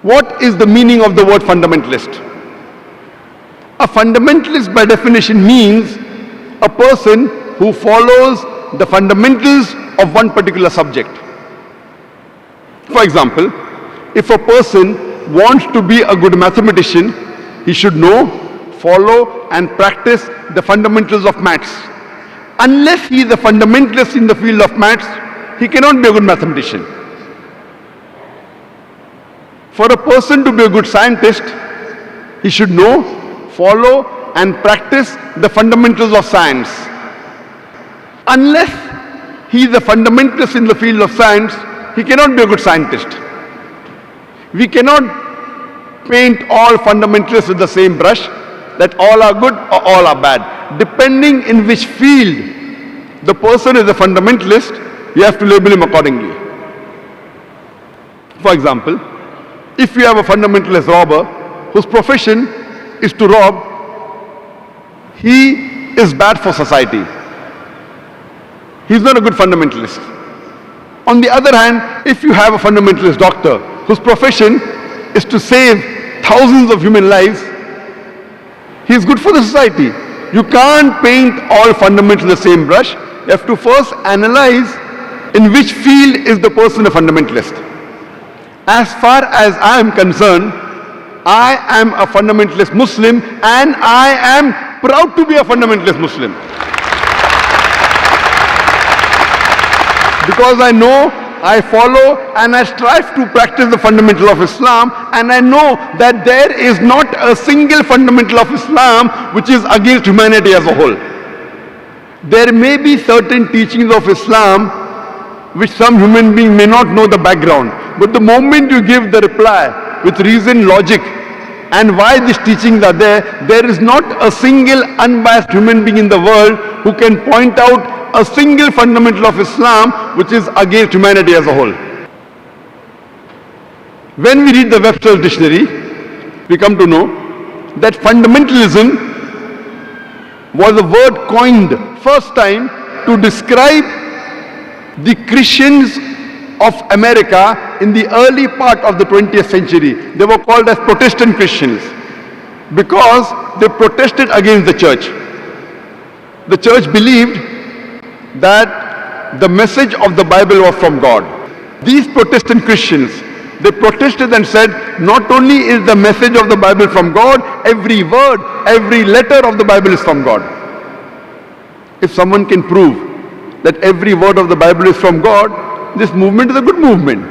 What is the meaning of the word fundamentalist? A fundamentalist by definition means a person who follows the fundamentals of one particular subject. For example, if a person wants to be a good mathematician, he should know, follow and practice the fundamentals of maths. Unless he is a fundamentalist in the field of maths, he cannot be a good mathematician. For a person to be a good scientist, he should know, follow and practice the fundamentals of science. Unless he is a fundamentalist in the field of science, he cannot be a good scientist. We cannot paint all fundamentalists with the same brush, that all are good or all are bad. Depending in which field the person is a fundamentalist, you have to label him accordingly. For example, if you have a fundamentalist robber whose profession is to rob, he is bad for society. He is not a good fundamentalist. On the other hand, if you have a fundamentalist doctor whose profession is to save thousands of human lives, he is good for the society. You can't paint all fundamentals the same brush. You have to first analyze in which field is the person a fundamentalist. As far as I am concerned, I am a fundamentalist Muslim and I am proud to be a fundamentalist Muslim. Because I know, I follow and I strive to practice the fundamental of Islam, and I know that there is not a single fundamental of Islam which is against humanity as a whole. There may be certain teachings of Islam which some human being may not know the background, but the moment you give the reply with reason, logic and why these teachings are there, there is not a single unbiased human being in the world who can point out a single fundamental of Islam which is against humanity as a whole. When we read the Webster's dictionary, we come to know that fundamentalism was a word coined first time to describe the Christians of America in the early part of the 20th century. They were called as Protestant Christians because they protested against the church. The church believed that the message of the Bible was from God. These Protestant Christians, they protested and said, not only is the message of the Bible from God, every word, every letter of the Bible is from God. If someone can prove that every word of the Bible is from God, this movement is a good movement.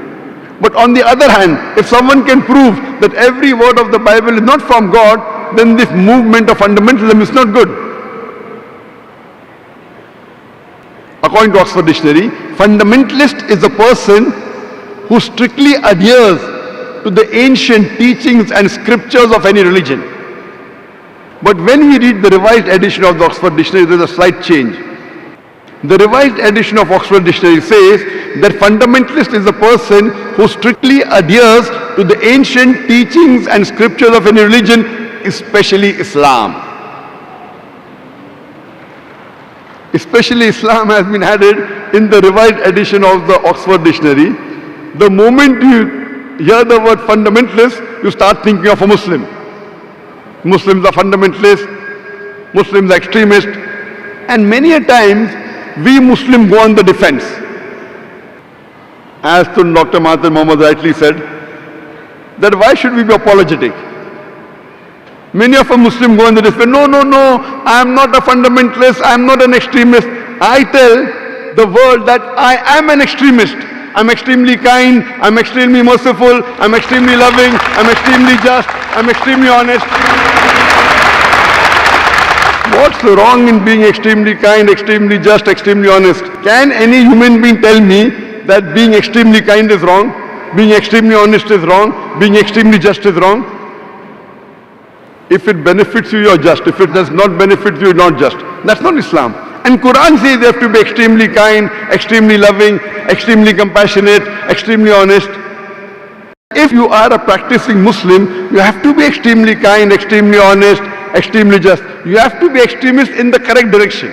But on the other hand, if someone can prove that every word of the Bible is not from God, then this movement of fundamentalism is not good. According to Oxford Dictionary, fundamentalist is a person who strictly adheres to the ancient teachings and scriptures of any religion. But when we read the revised edition of the Oxford Dictionary, there is a slight change. The revised edition of Oxford Dictionary says that fundamentalist is a person who strictly adheres to the ancient teachings and scriptures of any religion, especially Islam. Especially Islam has been added in the revised edition of the Oxford Dictionary. The moment you hear the word fundamentalist, you start thinking of a Muslim. Muslims are fundamentalists, Muslims are extremists, and many a times we Muslims go on the defense. As Dr. Mahathir Mohamad rightly said, that why should we be apologetic? Many of us Muslims go on the defense, no, I am not a fundamentalist, I am not an extremist. I tell the world that I am an extremist. I'm extremely kind, I'm extremely merciful, I'm extremely loving, I'm extremely just, I'm extremely honest. What's wrong in being extremely kind, extremely just, extremely honest? Can any human being tell me that being extremely kind is wrong, being extremely honest is wrong, being extremely just is wrong? If it benefits you, you're just. If it does not benefit you, you're not just. That's not Islam. And Quran says you have to be extremely kind, extremely loving, extremely compassionate, extremely honest. If you are a practicing Muslim, you have to be extremely kind, extremely honest, extremely just. You have to be extremist in the correct direction.